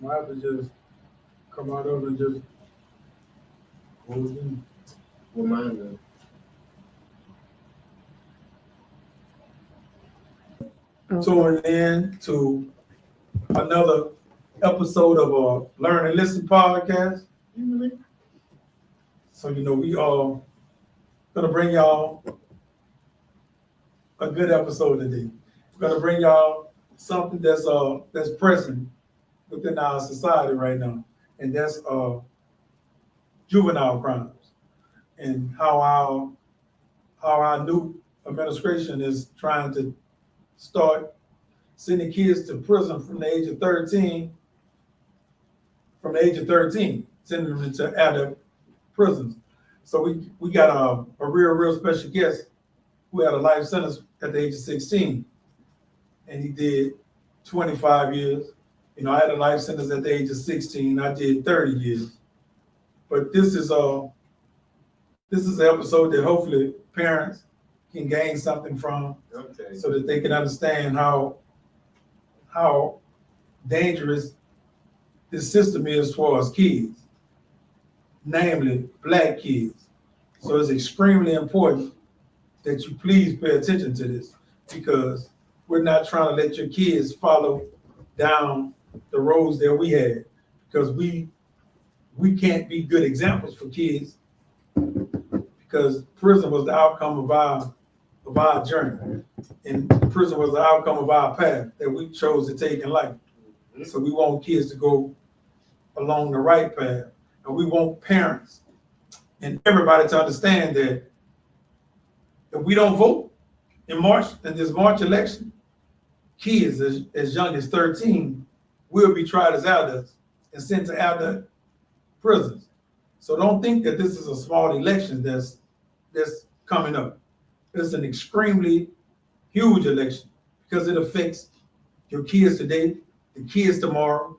Might have to just come out of it and just close in. Remind them. Tuning in to another episode of a Learn and Listen podcast. So we are gonna bring y'all a good episode today. We're gonna bring y'all something that's present within our society right now, and that's juvenile crimes and how our new administration is trying to start sending kids to prison from the age of 13, sending them into adult prisons. So we got a real special guest who had a life sentence at the age of 16, and he did 25 years. I had a life sentence at the age of 16. I did 30 years. But this is an episode that hopefully parents can gain something from, so that they can understand how dangerous this system is for us kids, namely Black kids. So it's extremely important that you please pay attention to this, because we're not trying to let your kids follow down the roads that we had, because we can't be good examples for kids, because prison was the outcome of our journey, and prison was the outcome of our path that we chose to take in life. So we want kids to go along the right path, and we want parents and everybody to understand that if we don't vote in this March election, kids as young as 13 will be tried as adults and sent to adult prisons. So don't think that this is a small election that's coming up. It's an extremely huge election, because it affects your kids today, the kids tomorrow,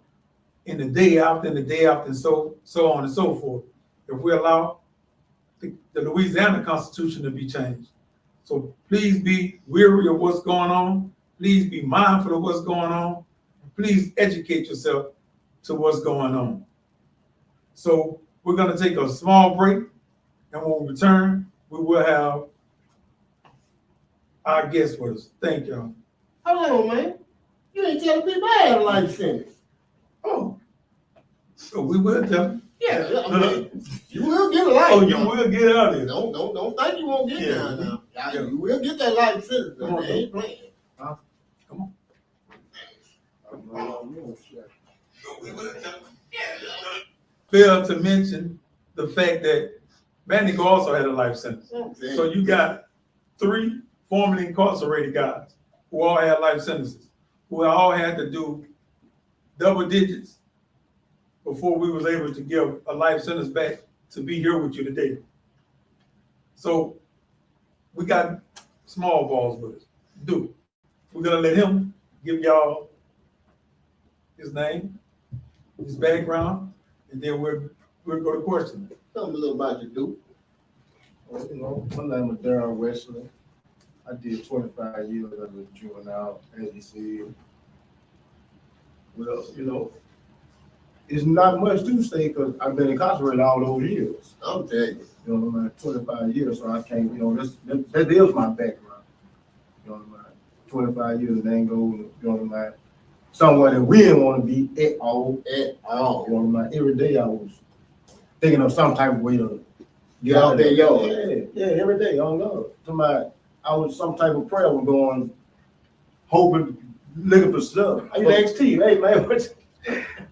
and the day after, and so on and so forth. If we allow the Louisiana Constitution to be changed. So please be weary of what's going on. Please be mindful of what's going on. Please educate yourself to what's going on. So we're going to take a small break, and when we return, we will have our guest with us. Thank y'all. Hold on, man. You ain't telling people I had a life sentence. Oh, so we will tell them. Yeah, I mean, you will get a life. Oh, you will get out of here. Don't think you won't get down now. Yeah. You will get that life sentence. Come on, they ain't playing. Come on. Fail to mention the fact that Mann also had a life sentence. Okay. So you got 3 formerly incarcerated guys who all had life sentences, who all had to do double digits before we was able to give a life sentence back to be here with you today. So we got small balls with us. We're gonna let him give y'all his name, his background, and then we'll go to questions. Tell me a little about you, Duke. Well, my name is Addarryll Wesley. I did 25 years as a juvenile, as you said. Well, it's not much to say, because I've been incarcerated all those years. I'm telling you. 25 years, so I can't, that is my background. 25 years, they ain't go, somewhere that we didn't want to be at all. Every day I was thinking of some type of way to get out there, yo. Yeah, every day on God. I was some type of prayer was going, hoping, looking for stuff. I used to ask T, hey man,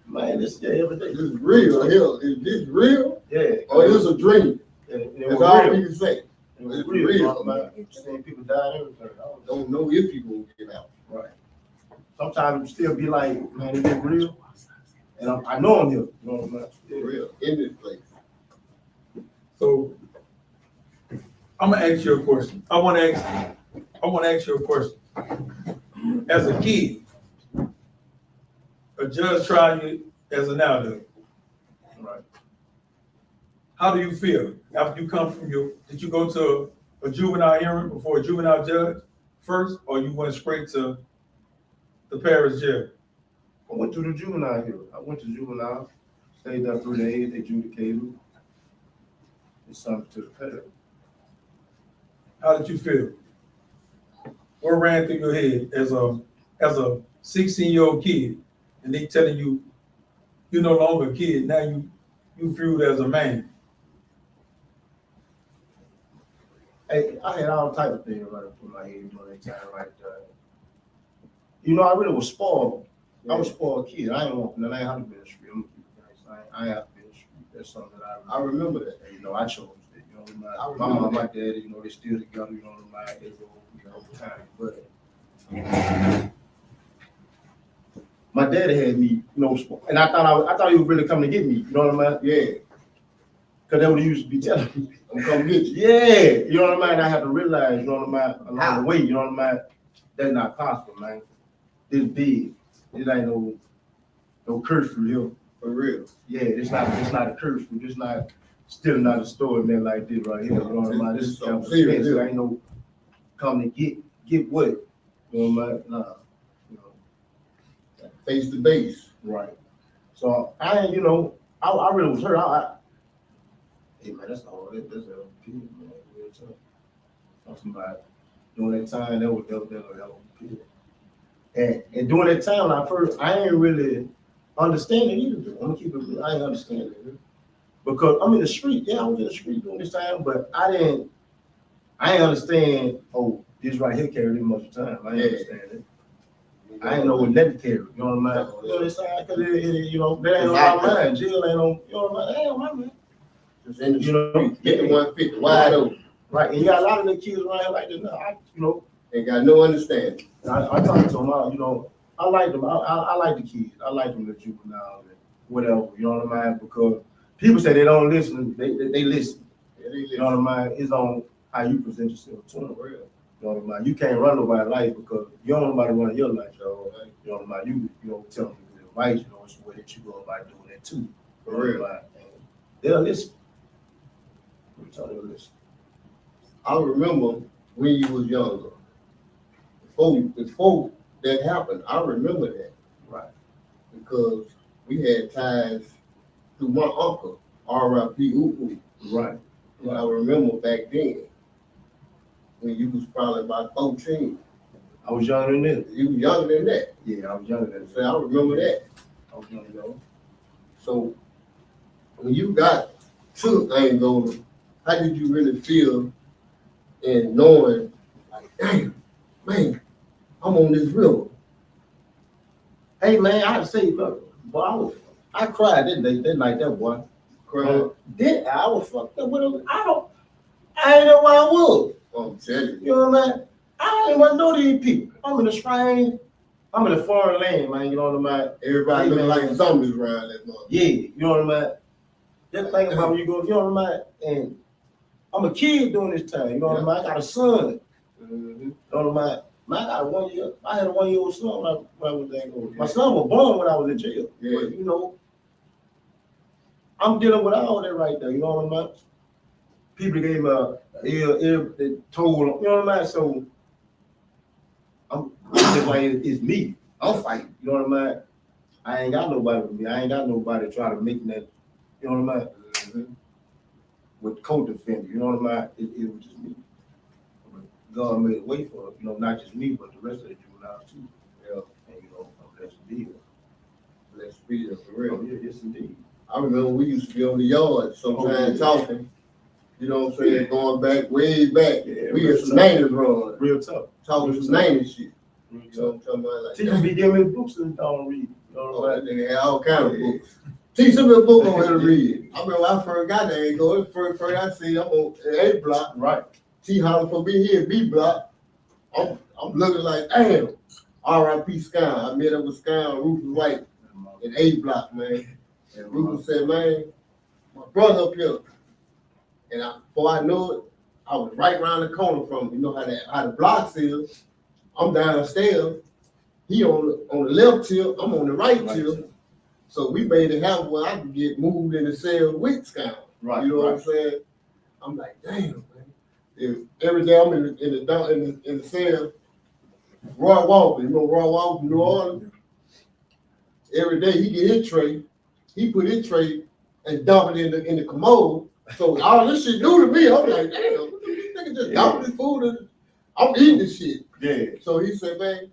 man, this every day. This is real. Hell, is this real? Yeah. Or is this a dream? That's all we can say. It was real, man. Seeing people die and everything. I don't know if you gonna get out. Right. Sometimes it still be like, man, is it real? And I know I'm here. For real, in this place. So I'm gonna ask you a question. I want to ask you a question. As a kid, a judge tried you as an adult. Right. How do you feel after you come from did you go to a juvenile hearing before a juvenile judge first, or you went straight to the parish jail? I went to the juvenile here. I went to juvenile, stayed there 3 days, adjudicated. It's something to the past. How did you feel? What ran through your head as a 16-year-old kid, and they telling you you're no longer a kid, now you viewed as a man? Hey, I had all type of things running through my head during that time right there. You know, I really was spoiled. I was a spoiled kid. I ain't want nothing. I ain't have to be in the street. I'm gonna keep it nice. I ain't have to be in the street. That's something that I remember that. you know, I chose it. You know, I my remember mom, my that. daddy, you know, they still together, you know, they go, you know, over time. But my daddy had me, you know, and I thought he was really coming to get me, you know what I mean? Yeah, Cause that's what he used to be telling me. I'm coming to get you. Yeah, you know what I mean? I have to realize, you know what I mean, along the way, you know what I mean? That's not possible, man. This big. It ain't no curfew here. For real. Yeah, it's not a curfew. It's not still not a story man like this right here. You know what I mean? This is kind of serious. There ain't no come to get what. You know what I mean? Nah. You know. Face to base. Right. So I ain't, you know, I really was hurt. Hey man, that's all that's LP, man. Real tough. Talking about during that time, that was LP. And during that time, I ain't really understand it either. I'm gonna keep it real. I ain't understand it. Because I'm in the street. Yeah, I was in the street during this time, but I ain't understand, oh, this right here carried this much time. I ain't understand it. I ain't know what that carried. You know what I mean? You know what I'm saying? Because you know, that ain't on my mind. Jail ain't on, you know what I mean? That ain't on my mind. Just in the You know, street, get the 150 wide open. Right, and you got a lot of the kids around here like this now. You know, Ain't got no understanding. I talk to them, you know, I like them. I like the kids. I like them, the juveniles and whatever. You know what I mean? Because people say they don't listen. They listen. Yeah, You know what I mean? It's on how you present yourself to them. You know what I mean? You can't run nobody's life because you don't know nobody run your life. So, you know what I mean? You know, tell them good advice. You know, it's the way that you go about doing that too. For real. They'll listen. They'll listen. I remember when you was younger. Before that happened, I remember that. Right. Because we had ties to my uncle, R.I.P. Uku. Right. And I remember back then, when you was probably about 14. I was younger than that. You was younger than that. Yeah, I was younger than that. So I remember that. I was younger than that. So when you got to Angola, how did you really feel in knowing, like, damn, man, I'm on this river? Hey man, I say, look, boy, I cried that night, that boy. Crying. I was fucked up with him. I ain't know where I was. I'm telling you. You know what I mean? I ain't want to know these people. I'm in a strange, I'm in a foreign land, man. You know what I mean? Everybody Hey, looking man. like zombies around that mother. Yeah, you know what I mean? Just think about when you go, you know what I mean? And I'm a kid during this time, you know what I mean? I got a son. Mm-hmm. You know what I mean? I got I had a 1-year-old son when I was there. My son was born when I was in jail. Yeah. But, you know, I'm dealing with all that right there, you know what I mean? People gave me they told them, you know what I mean? So I'm just like it's me. I'm fighting, you know what I mean? I ain't got nobody with me. I ain't got nobody trying to make that, you know what I mean? Mm-hmm. With co-defender, you know what I mean? It was just me. God made a way for it, you know, not just me, but the rest of the juveniles too. Yeah. And you know, I'm blessed to be here. Let's be there for real. Yeah, yes indeed. I remember we used to be on the yard sometimes talking. You know what I'm saying? Going back, way back. Yeah, We real used to tough. 90s run. Real tough. Talking some 90s shit. Real You know what tough. I'm talking about? Like, Teachers be giving me books and don't read. You know oh, what that I mean? nigga had all kind of Yeah. books. Teach me a book on how to read. I remember when I first got there, go first I see I'm on A block. Right. T Holland for me here, B block. I'm looking like, damn. R.I.P. Sky. I met up with Sky and Rufus White in A block, man. And Rufus said, man, my brother up here. And before I knew it, I was right around the corner from him. You know how the blocks is. I'm downstairs. He on the left tip. I'm on the right tip. So we made it happen where I could get moved in the cell with Sky. Right. You know what I'm saying? I'm like, damn, man. If every day I'm in the cell, Roy Walker, you know Roy Walker from New Orleans? Every day he get his tray, he put his tray and dump it in the commode. So all this shit new to me. I'm like, damn, this nigga just dumping his food and I'm eating this shit. Yeah. So he said, man,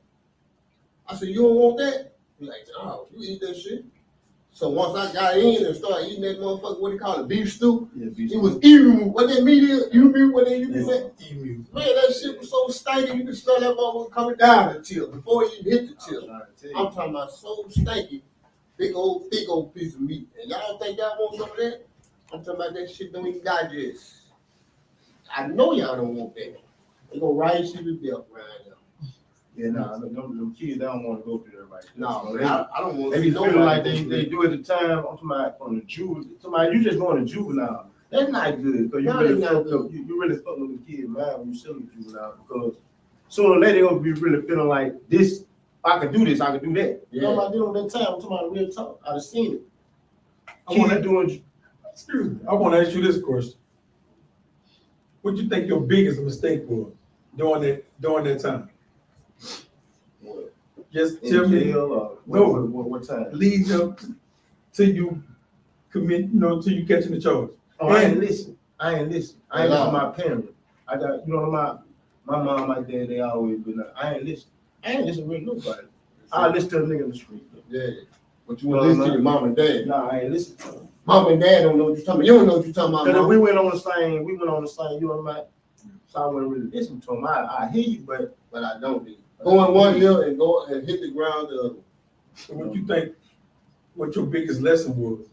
I said, you don't want that? He's like, oh, you eat that shit. So once I got in and started eating that motherfucker, what do you call it, beef stew? Yeah, beef It was emu. What that meat is? Emu, what they used to say? Emu. Man, that shit was so stanky, you could smell that motherfucker coming down the tip before you even hit the tip. I'm talking about so stanky, thick old piece of meat. And y'all think y'all want some of that? I'm talking about that shit don't even digest. I know y'all don't want that. They go right to the belt right now. Yeah, nah, them kids, they don't want to go through that right now. No, They- I don't want They to be see feeling nobody like go they through do at the time. I'm talking about from the juvenile. Somebody, you just going to juvenile. That's not good because you No, really that's not fucked up. You really fucked up the kid, man, when you sell the juvenile because sooner or later they're gonna be really feeling like this. I can do this. I can do that. You know what I did on that time? I'm talking about real talk. I've seen it. Excuse me. I want to ask you this question. What do you think your biggest mistake was during that time? Just tell me. What time? Leads up till you commit, till you catching the charge. Oh, I ain't listen. I ain't listen to my parents. I got, my mom, my dad, they always been like, I ain't listen to nobody. I listen to a nigga in the street. Yeah. But you want to listen to your mom and dad. Nah, I ain't listen to them. Mom and dad don't know what you're talking about. You don't know what you're talking about. Because if we went on the same, you know what I mean? So I wouldn't really listen to them. I hear you, but I don't. Go in one ear and go and hit the ground the other. So what you think, what your biggest lesson was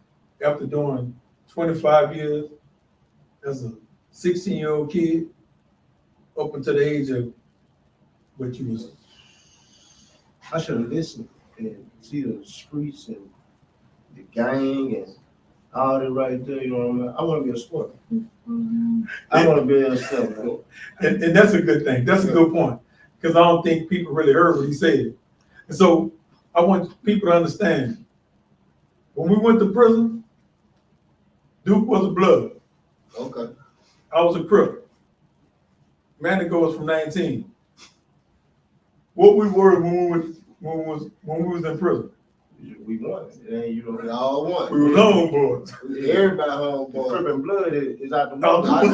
after doing 25 years as a 16-year-old kid up until the age of what you was? I should have listened and see the streets and the gang and all that right there, you know what I mean? I want to be a sport. I want to be a self, man. And that's a good thing. That's a good point. Because I don't think people really heard what he said. And so I want people to understand, when we went to prison, Duke was a blood. Okay. I was a crook. Mann goes from 19. What we were when we was in prison. We won. We all won. We were homeboys. Everybody homeboys. Crip and blood is out the Oh, mouth.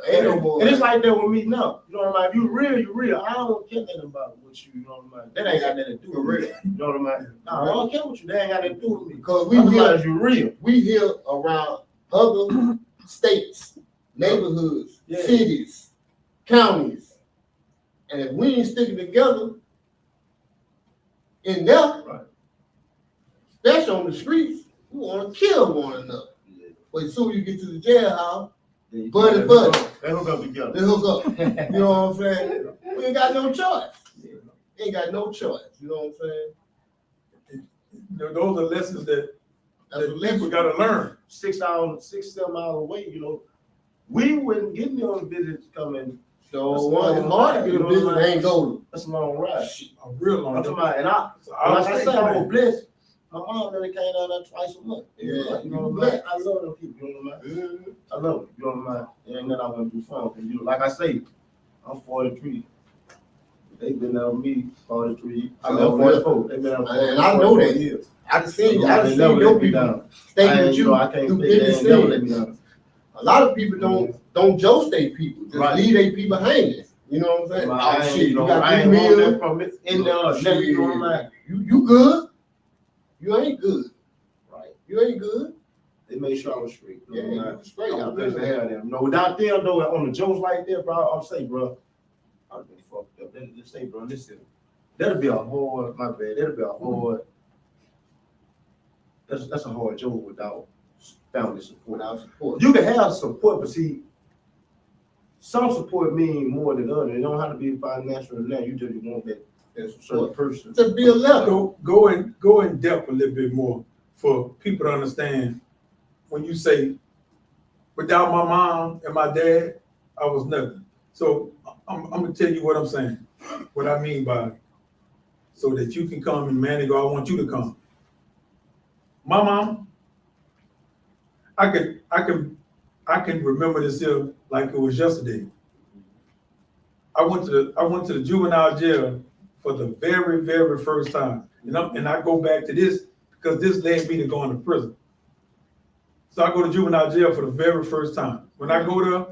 Ain't no boy. And it's like that with me now. You know what I mean? If you real, you real. I don't care nothing about what you know what I mean? That ain't got nothing to do with me. You know what I mean? No, I don't care what you, that ain't got nothing to do with me. Because you real. We here around other states, neighborhoods, cities, counties. And if we ain't sticking together in there, right, especially on the streets, we want to kill one another. Yeah. But as soon as you get to the jailhouse, buddy, they hook up together. They hook up. You know what I'm saying? We ain't got no choice. Ain't got no choice. You know what I'm saying? Those are lessons that people got to learn. 7 miles away, we wouldn't get me on visits coming. So it's hard to get a visit. They ain't golden. That's a long ride. A real long ride. And like I said, I was blessed. My mom really came down there twice a month. Yeah, you know what I mean? I love them people. You know what I mean? I love them. You know what I mean? It ain't nothing I want to do for them. Like I say, I'm 43. They been there with me 43. I'm 44. They been there 44. And I know that. Years. I can see your people stay with you. I can't do business. never let me down. A lot of people don't joke their people. Just leave their people hanging. You know what I'm saying? Shit, you got I ain't want from it in there. You good? You ain't good. Right. You ain't good. They made sure I was straight. Yeah, you was straight. I'm blessed to have them. No, without them though, on the jokes like that, bro, I'll say, bro, I've been fucked up. Let's say, bro, listen, that'll be a hard, my bad, that'll be a hard, that's a hard joke without family support. Without support. You can have support, but see, some support mean more than others. It don't have to be financial or that. You just want that certain person. Just be a level. Go in depth a little bit more for people to understand when you say, without my mom and my dad, I was nothing. So I'm gonna tell you what I'm saying, what I mean by it, so that you can come and Mann go, I want you to come. My mom, I can remember this here like it was yesterday. I went to the juvenile jail for the very, very first time. And I go back to this because this led me to going to prison. So I go to juvenile jail for the very first time. When I go there,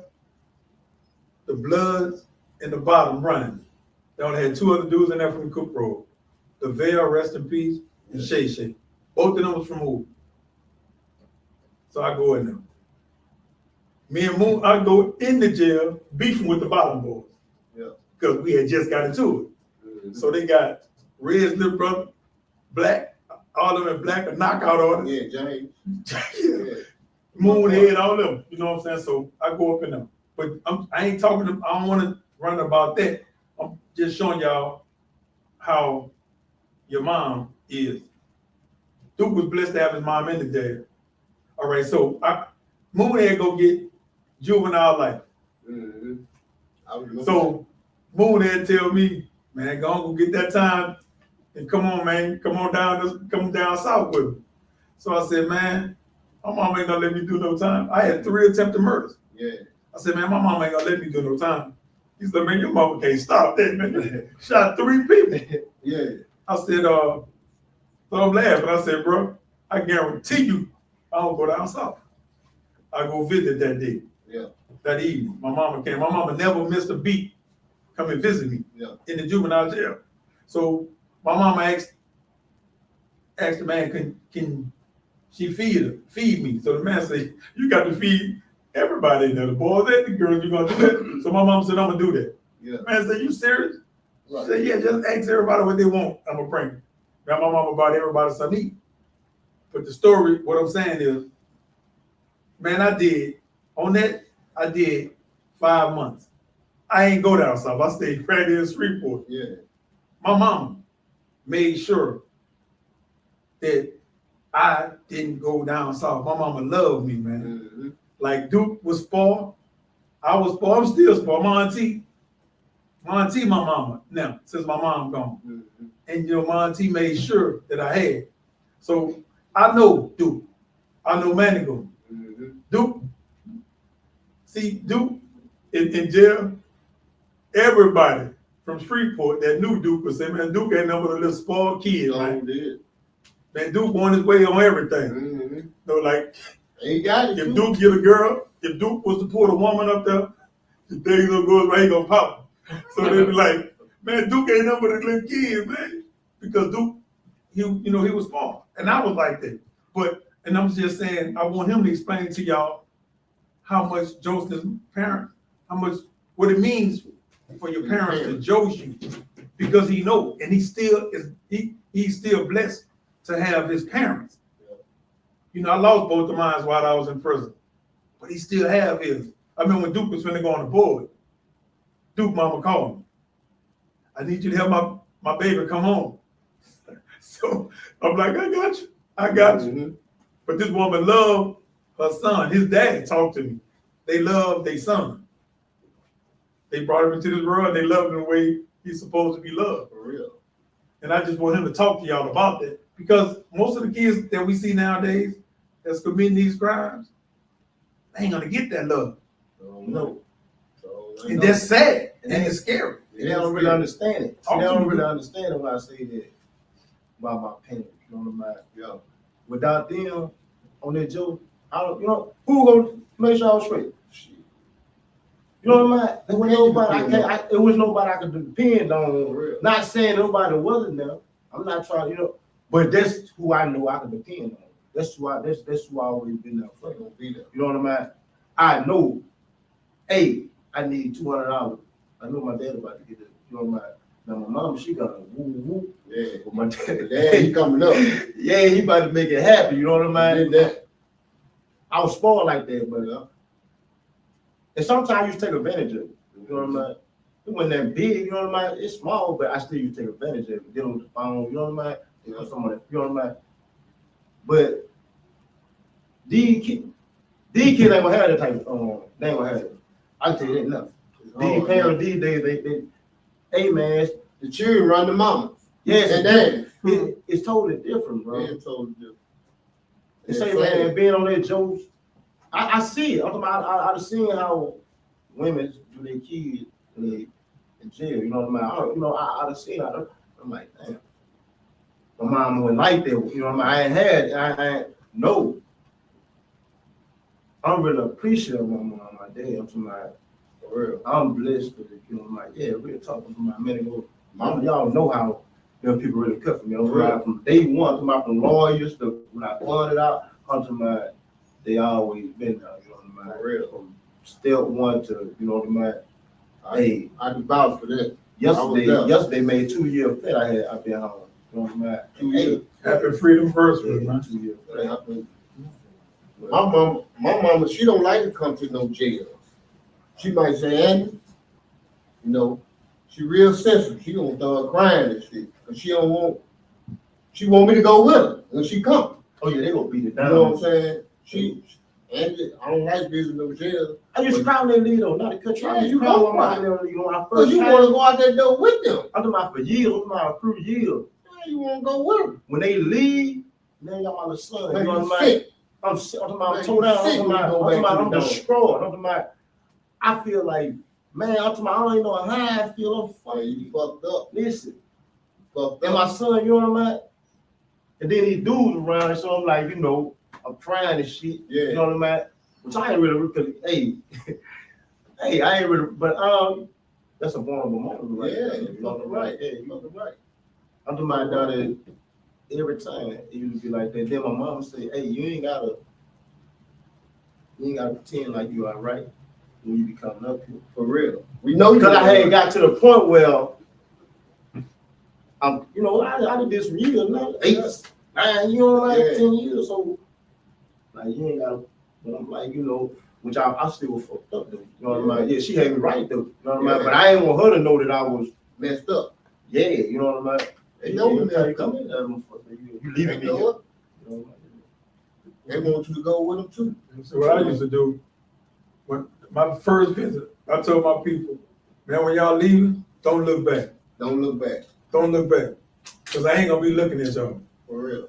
the Bloods in the bottom running. They only had 2 other dudes in there from Cook Road. The Veil, rest in peace, and Shay Shay. Both of them was from Hoover. So I go in there. Me and Moon, I go in the jail beefing with the bottom boys. Yeah. Because we had just got into it. So they got Red's little brother, Black, all of them in Black, a knockout order. Yeah, James. Yeah. Moonhead, all of them. You know what I'm saying? So I go up in them. But I ain't talking to, I don't want to run about that. I'm just showing y'all how your mom is. Duke was blessed to have his mom in the jail. All right, so Moonhead go get Juvenile Life. So Moonhead tell me, man, go get that time and come on, man, come down south with me. So I said, man, my mom ain't gonna let me do no time. I had 3 attempted murders. Yeah. I said, man, my mom ain't gonna let me do no time. He said, man, your mama can't stop that, man. Shot 3 people. Yeah. I said, so I'm laughing. I said, bro, I guarantee you I don't go down south. I go visit that day. Yeah. That evening. My mama came. My mama never missed a beat. Come and visit me in the juvenile jail. So my mama asked the man, can she feed me? So the man said, you got to feed everybody in there, the boys and the girls, you gonna do that? So my mom said, I'm gonna do that. Yeah. Man said, you serious? Right. She said, yeah, just ask everybody what they want. I'm gonna bring it. Now my mama bought everybody something to eat. But the story, what I'm saying is, man, I did 5 months. I ain't go down south. I stayed right there in Shreveport. Yeah. My mama made sure that I didn't go down south. My mama loved me, man. Like Duke was spoiled. I was spoiled. I'm still spoiled. My auntie, my mama now, since my mom gone. And my auntie made sure that I had. So I know Duke. I know Manigo. Duke. See, Duke in jail, everybody from Shreveport that knew Duke would say, man, Duke ain't never a little spoiled kid, man. Man, Duke on his way on everything. Like, he got it, if Duke get a girl, if Duke was to pull a woman up there, the days gonna go right, he gonna pop her. So they be like, man, Duke ain't never a little kid, man. Because Duke, he was spoiled. And I was like that. And I'm just saying, I want him to explain to y'all how much Joseph's parents, what it means for your parents to Jose you, because he know, and he's still blessed to have his parents. I lost both of mine while I was in prison, but he still have his. I mean, when Duke was finna go on the board, Duke mama called me. I need you to help my baby come home. So I'm like, I got you. But this woman loved her son. His dad talked to me. They love their son. They brought him into this world. They loved him the way he's supposed to be loved. For real. And I just want him to talk to y'all about that. Because most of the kids that we see nowadays that's committing these crimes, they ain't gonna get that love. No. And that's sad. And it's scary. They don't really understand it. They don't really understand it when I say that about my parents. You know what I'm saying? Without them on their joke, who gonna make sure I was straight? You know what I'm saying? It was nobody I could depend on. Not saying nobody wasn't there. I'm not trying, but that's who I know I can depend on. That's who I always been there for. You know what I'm saying? I know, hey, I need $200. I know my dad about to get it. You know what I'm saying? Now my mom, she got a woo. Yeah. But my dad, he coming up. Yeah, he about to make it happen. You know what I'm saying? I was spoiled like that, but and sometimes you take advantage of it. You know what I'm saying? It wasn't that big, you know what I'm saying? It's small, but I still take advantage of it. Get on the phone, you know what I'm saying? Someone, you know what I'm saying? But these kids ain't gonna have that type of they ain't gonna have it. I can tell you that enough. These parents these days, they hey man, the children run the mama. Yes, and daddy. It's totally different, bro. Yeah, it's totally different. They say, man, being on their jokes, I see it. I've seen how women do their kids in jail. You know what I mean? I've seen it. I'm like, damn. My mom went like that, you know what I mean? I ain't no. I'm really appreciative of my mom, my dad. I'm talking about, for real. I'm blessed with it, you know, I'm like, yeah, we're talking to my minute ago. Y'all know how them people really cut for me. I'm right. From day one, I'm talking about from lawyers to when I funded out, I'm talking about they always been there, you know what I mean? For real. From step one to, you know what I mean? I can vouch for that. Yesterday made 2 years that I've been home. You know what I mean? 2 years. Happy freedom anniversary, man. 2 years. My mama, she don't like to come to no jail. She might say, Andy, you know, she real sensitive. She gonna start crying and shit. Cause she want me to go with her when she come. Oh yeah, they gonna beat it down. You know what I'm saying? Andy, I don't like visiting no jail. I used to cry when they leave though, not the country. Yeah, you don't cry. You know, when I first you want to go out that door with them. I'm talking about for years. I'm talking about through years. Yeah, you want to go with them. When they leave, man, y'all my little son. Man, you know what I mean? I'm talking about I'm tore down. I'm destroyed. I'm talking about I feel like, man, I'm talking about I don't even know how I feel. I'm funny. You fucked up. Listen. Fucked and up. my son, you know what I'm at? And then these dudes around, and so I'm like, you know, I'm crying and shit. Yeah. You know what I'm at? Which I ain't really, hey, I ain't really, but that's a vulnerable moment, right? Yeah, you fucking right. Yeah, you fucking right. I'm talking about daughter every time it used to be like that. Then my mom say, hey, you ain't gotta pretend like you are right when you be coming up here. For real. We know because I had got to the point where I'm, you know, I did this for years now. 8, 9, you know, like 10 years. So like you ain't gotta, but I'm like, you know, which I still fucked up though. You know what I mean? Yeah, she had me right though. You know what I mean? But I ain't want her to know that I was messed up. Yeah, you know what I mean? They know me now. You come in there, you leaving me here. You know, they want you to go with them too. So what I used to do, when my first visit, I told my people, man, when y'all leaving, don't look back. Don't look back. Don't look back. Because I ain't going to be looking at y'all. For real.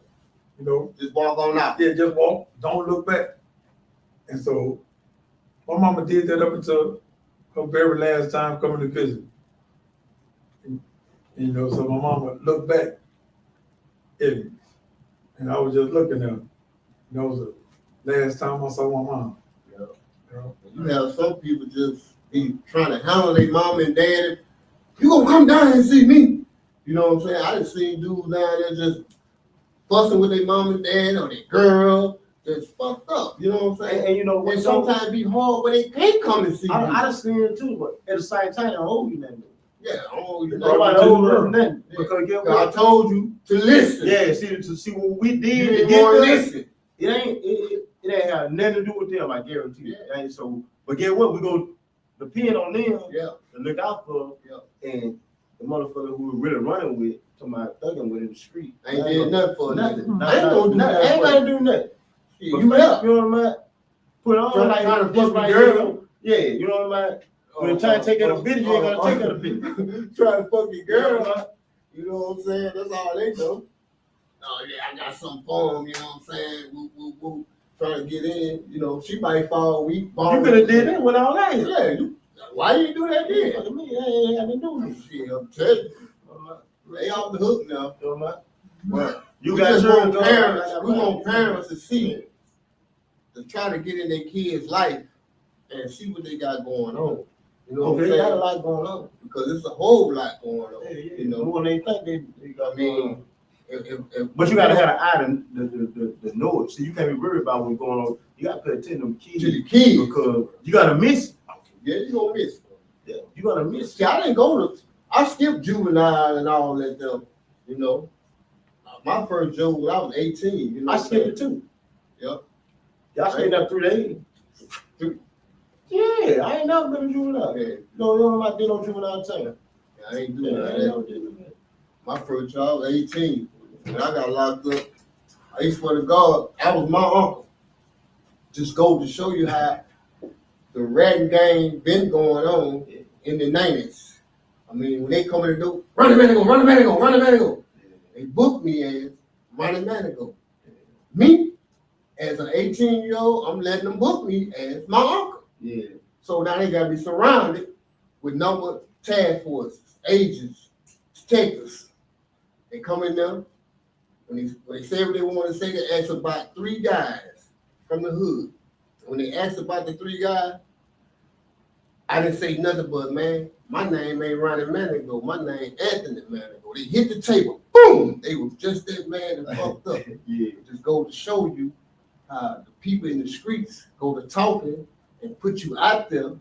You know? Just walk on out. Yeah, just walk. Don't look back. And so my mama did that up until her very last time coming to visit. And, you know, so my mama looked back at me. And I was just looking at her. That was the last time I saw my mom. Yeah. You know? You have some people just be trying to handle their mom and dad. You gonna come down and see me. You know what I'm saying? I done seen dudes down there just fussing with their mom and dad or their girl. Just fucked up. You know what I'm saying? And you know what? And sometimes be hard when they can't come and see you. I done seen it too, but at the same time, I don't owe you nothing. Yeah, I don't owe you nothing. Nobody owes us nothing. Because get what? I told you to listen. Yeah, to see what we did. You didn't want to listen. It ain't have nothing to do with them, I guarantee you. Yeah. So, but get what? We go depend on them to look out for them. Yeah. And the motherfucker who we're really running with, to my thugging with in the street. Ain't did nothing for nothing. I ain't gonna do nothing. I ain't gonna do nothing. You up. You know what I mean? Put on like trying to this fuck right girl. here. Yeah, you know what I mean? When you're trying to take out a video, you ain't gonna take out a video. Trying to fuck your girl. You know what I'm saying? That's all they know. Oh yeah, I got some for him, you know what I'm saying? Woo, woo, woo. Trying to get in, you know, she might fall weak. You could have did that with all that. Yeah, why you do that then? Fuck me, I ain't had to do this. Shit, I'm telling you. They off the hook now. But you we got just your want parents, we want parents to see it, to try to get in their kids' life and see what they got going on. You know what I'm saying? They got a lot going on. Because it's a whole lot going on. Yeah. You know, when they think they got but you gotta have an eye to know it. So you can't be worried about what's going on. You gotta pay attention to the kids. To the kids. Because you gotta miss it. Yeah, you gonna miss it. Yeah, you gotta miss it. See, I didn't go to, I skipped juvenile and all that stuff, you know. My first juvenile, I was 18, you know. I skipped it too. Yep. Y'all stayed up 3 days. Yeah, I ain't never been a juvenile. Yeah. No, you don't like no juvenile time. Yeah, I ain't doing that. My first child was 18. When I got locked up, I swear to God, I was my uncle. Just go to show you how the ratting game been going on in the 90s. I mean, when they come in the door, run the man go, run the man go, run the man go. They booked me as running man go. Me, as an 18-year-old, I'm letting them book me as my uncle. Yeah. So now they gotta be surrounded with number task forces, agents, detectives. They come in there, When they say what they want to say, they ask about 3 guys from the hood. When they asked about the 3 guys, I didn't say nothing but, man, my name ain't Ronnie Manigo. My name Anthony Manigo. They hit the table. Boom! They was just that mad and fucked up. Yeah. Just go to show you how the people in the streets go to talking and put you out there.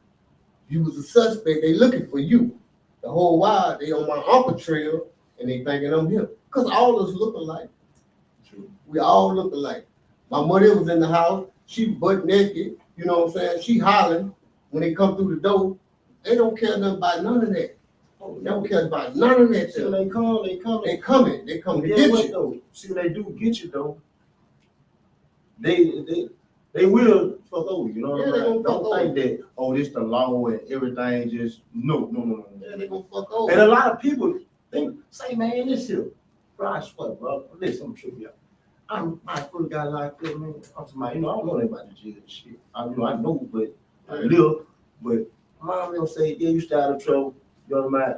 You was a suspect. They looking for you. The whole while, they on my uncle trail and they thinking I'm him. Because all of us look alike. True. We all look alike. My mother was in the house. She butt naked. You know what I'm saying? She hollering when they come through the door. They don't care nothing about none of that. They don't care about none of that. See, when they come. They coming to get you. Though. See, when they do get you, though, they will fuck over you. You know what Yeah, I'm saying? they gonna fuck Don't think that, oh, this the law and everything just, no. Yeah, they gonna fuck over. And a lot of people think, say, man, this here, bro, I swear, bro, listen, I'm sure you. I first got locked up, man. I'm talking about, I don't know anything about the jail and shit. I know, but I live. But mom will say, yeah, you stay out of trouble. You know what I mean?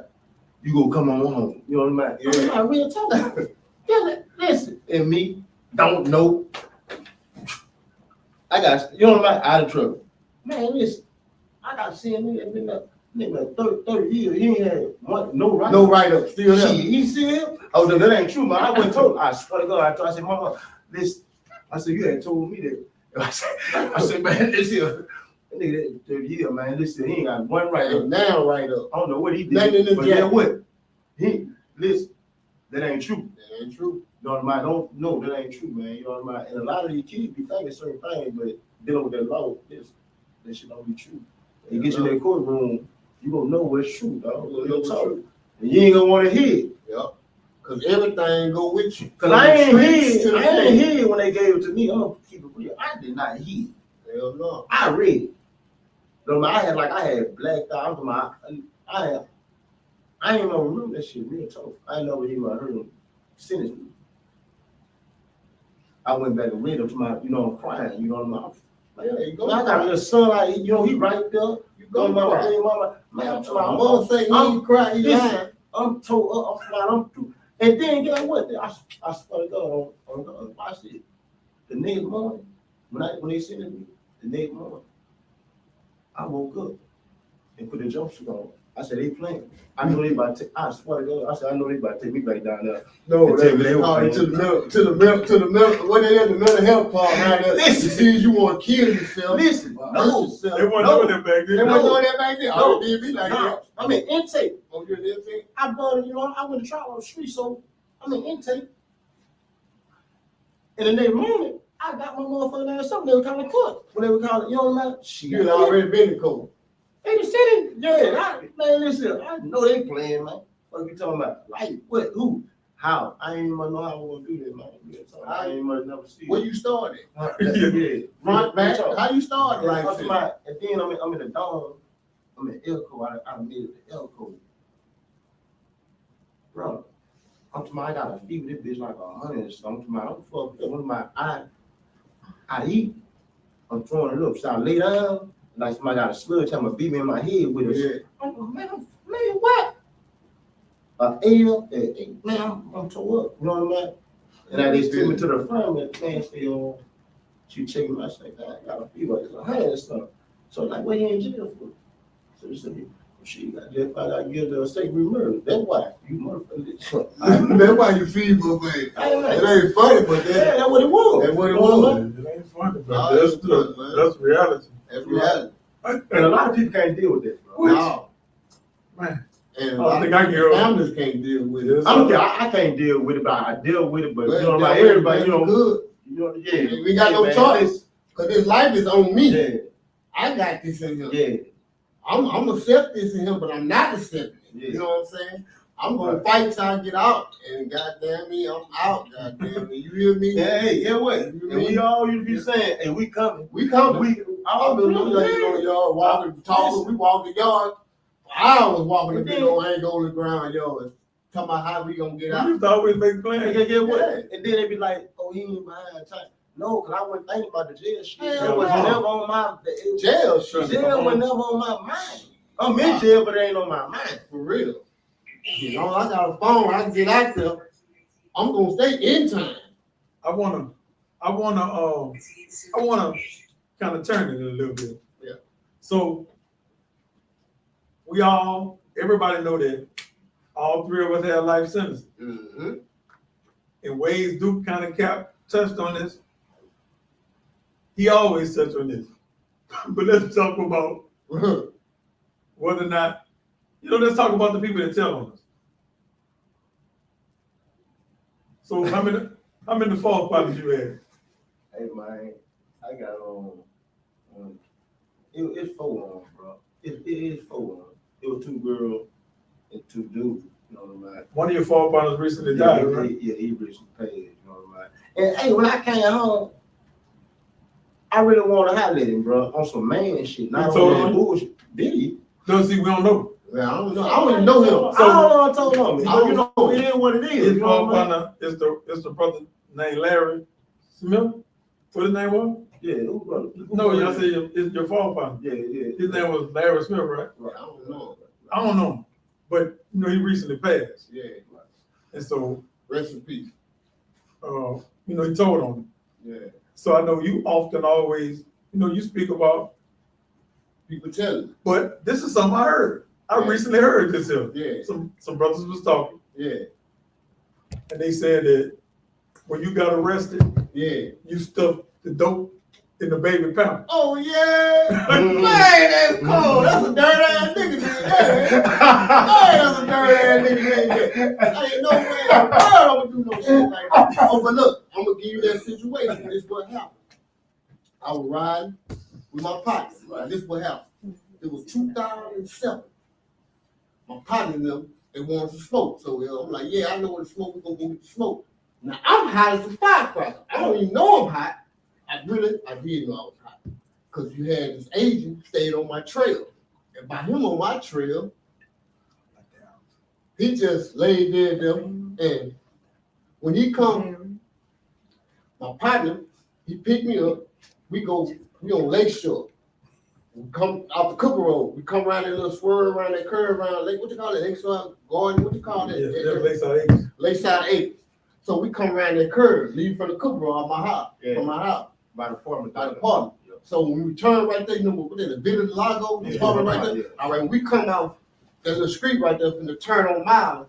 You go come on home. You know what I mean? Yeah. I'm real talk. Listen, and me don't know. I got, you know what I mean? Out of trouble. Man, listen, I got to see a nigga been up. Nigga, 30 years, he ain't had no right. No write up, still there. He still? Oh, no, that ain't true, man. I wasn't told. I swear to God, I said, Mama, listen. I said, you had told me that. I said, man, listen, that nigga, 30 years, man, listen, he ain't got one right up. Now write up. I don't know what he did. Nothing in the but jacket. yeah, what? Listen, that ain't true. That ain't true. You know what I mean? Don't, no, that ain't true, man. You know what I mean? And a lot of these kids be thinking certain things, but dealing with that law, that shit don't be true. You get you in that courtroom, you gonna know what's true, dog. You know true. And you ain't gonna want to hear it. Yep. Cause everything go with you. Cause I ain't hear when they gave it to me. I'm gonna keep it real. I did not hear. Hell no. I read it. No, I had blacked out. I ain't even remember that shit real talk. I ain't never even heard him sentence me. I went back and read it to my, I'm crying, you know what I mean? Yeah, you go. I got a little son, like, he right there. You go cry. Man, I'm talking My about, mother say you cry, you lying. I'm told up, I'm through. And then guess what? I swear to God, on God, watch it. The next morning, when they sent me, the next morning, I woke up and put the jumpsuit on. I said, they playing. I know they about to take, I swear to God, I said, I know they about to take me back down there. No, they call you to the mental, what they in the mental health part right there. Listen. See, you want to kill yourself. Listen, no. They weren't doing that back then. They weren't doing that back then. No. Oh, they did me like No. that. I'm in intake. Oh, you're in intake? I bought it, I went to trial on the street, so I'm in intake. And the next morning, I got my motherfucking ass up. They were calling court. When they were calling, you know what I mean? You had already been in court. They just sitting, yeah. Man, listen, I know they playing, man. What are we talking about? Like, what? Who? How? I ain't even know how I'm gonna do that, man. I ain't even never see Where it. you started? Yeah. Front, back. How you started? Like, Like, and then I'm in the dome. I'm in Elko. I made it to Elko. Bro, I'm talking about, I got a fever. This bitch like 100 or something. I'm fucked up. One of my I eat. I'm throwing it up. So I lay down. Like somebody got a sludge, having a beat me in my head with it. yeah. I'm like, man, what? L, man, I'm tore up. You know what I mean? And I just took me to the front, and man, still, she checking my shit. I got a fever. It's 100 or something. So like, what you in jail for? So she said, she got just found out you the second murder. That's why you motherfucker. That's why you feeble, baby. It ain't funny, but That's what it was. That's what it was. It ain't funny, but that's reality. That's reality. And a lot of people can't deal with that, bro. No. Man, And I a don't lot think I of can hear it. families can't deal with it. I don't care. I can't deal with it, but I deal with it. But you know, like That way, everybody, man, good. yeah. We got no man, choice. Cause this life is on me. Yeah, I got this in him. yeah. I'm accept this in him, but I'm not accepting it. Yeah. You know what I'm saying? I'm gonna fight till I get out. And goddamn me, I'm out. Goddamn me, you hear me? Yeah, hey, yeah, what? You And hear me? we all used to be saying, hey, we coming. We coming. We all I've been looking at you on y'all walking, talking. We walk the yard. I was walking the big old ain't on the ground, yo. Talking about how we gonna get We out. used to always make plans. get what? Yeah. And then they be like, oh, he ain't behind time. No, because I wasn't thinking about the jail shit. Hell It was no. never on my Jail shit. Jail was never on my mind. I'm in jail, but it ain't on my mind. For real. You know, I got a phone. I can get out there. I'm gonna stay in time. I wanna kind of turn it a little bit. Yeah. So everybody know that all three of us had life sentences. Mm-hmm. In ways Duke kind of touched on this. He always touched on this. But let's talk about whether or not, let's talk about the people that tell on us. So how many false partners you had? Hey man, I got it's 4 on, bro. It is 4 on. It was 2 girls and 2 dudes. You know what I mean? One of your false partners recently died, right? Yeah, he recently passed. You know what I mean? And hey, when I came home, I really want to holler at him, bro, on some man shit. Not on that bullshit. Did he? No, see, we don't know. Yeah, I don't know. I don't even know him. So, I don't know. I told him. You know, it is what it is. His You know false what I mean? partner is the brother named Larry Smith. What his name was? Yeah, who brother? No, y'all say it's your false partner. Yeah. His name was Larry Smith, right? I don't know. I don't know him, but he recently passed, Yeah. and so Rest in peace. he told on him. Yeah. So I know you often always, you speak about, People telling. but this is something I heard. I Yeah. recently heard this here. Yeah. Some brothers was talking, Yeah. and they said that when you got arrested, Yeah. you stuffed the dope in the baby powder. Oh yeah. Man, that's cold. That's a dirty ass nigga. Hey, that's a dirty ass nigga. Ain't no way in the world I'm gonna do no shit like that. Oh, but look, I'm gonna give you that situation. This is what happened. I was riding with my partner. Right? This is what happened. It was 2007. My partner and them, they wanted to smoke. So I'm like, yeah, I know where to smoke. We're gonna go get the smoke. Now I'm hot as a firecracker. I don't even know I'm hot. I did know I was hot. Because you had this agent stayed on my trail. And by him on my trail, he just laid there, and when he come, my partner, he picked me up. We on Lakeshore. We come out the Cooper Road. We come around that little swirl around that curve around Lake. What you call it? Lakeside Garden. What you call that? Yeah, Lakeside Acres. Lakeside Acres. So we come around that curve, leave from the Cooper Road, my house, from my house. By the apartment. Yeah. So when we turn right there, what is it, Village Lago, the apartment right there? Yeah. All right, when we come out, there's a street right there from the turn on Mile.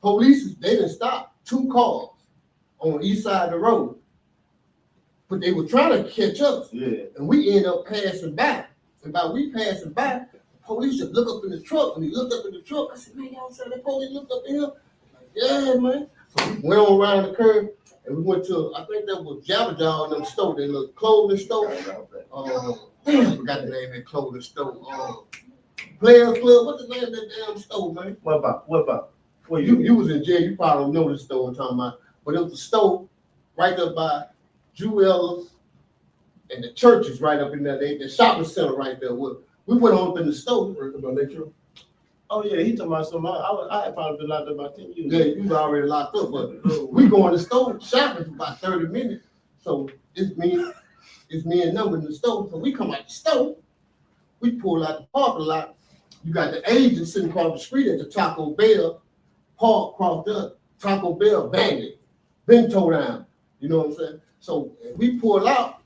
Police, they didn't stop 2 cars on the east side of the road. But they were trying to catch us. Yeah. And we end up passing by. And by we passing by, the police just look up in the truck. And he looked up in the truck. I said, man, y'all said the police looked up in here? Like, yeah, man. So we went on around the curve. And we went to, I think that was Jabba Jaw in them store, that little clothing store. Damn, I forgot the name of that clothing store. Players Club, what's the name of that damn store, man? What about? Well, you was in jail, you probably don't know the store I'm talking about. But it was a store right there by Juvenile and the church is right up in there. The shopping center right there. We went on up in the store. About Lakeshore? Oh yeah, he talking about something. I had probably been locked up about 10 years. Yeah, you was already locked up, but we go in the store shopping for about 30 minutes. So it's me and them in the store. So we come out the store, we pull out the parking lot. You got the agent sitting across the street at the Taco Bell, park across the Taco Bell bandit, been towed down. You know what I'm saying? So if we pull out,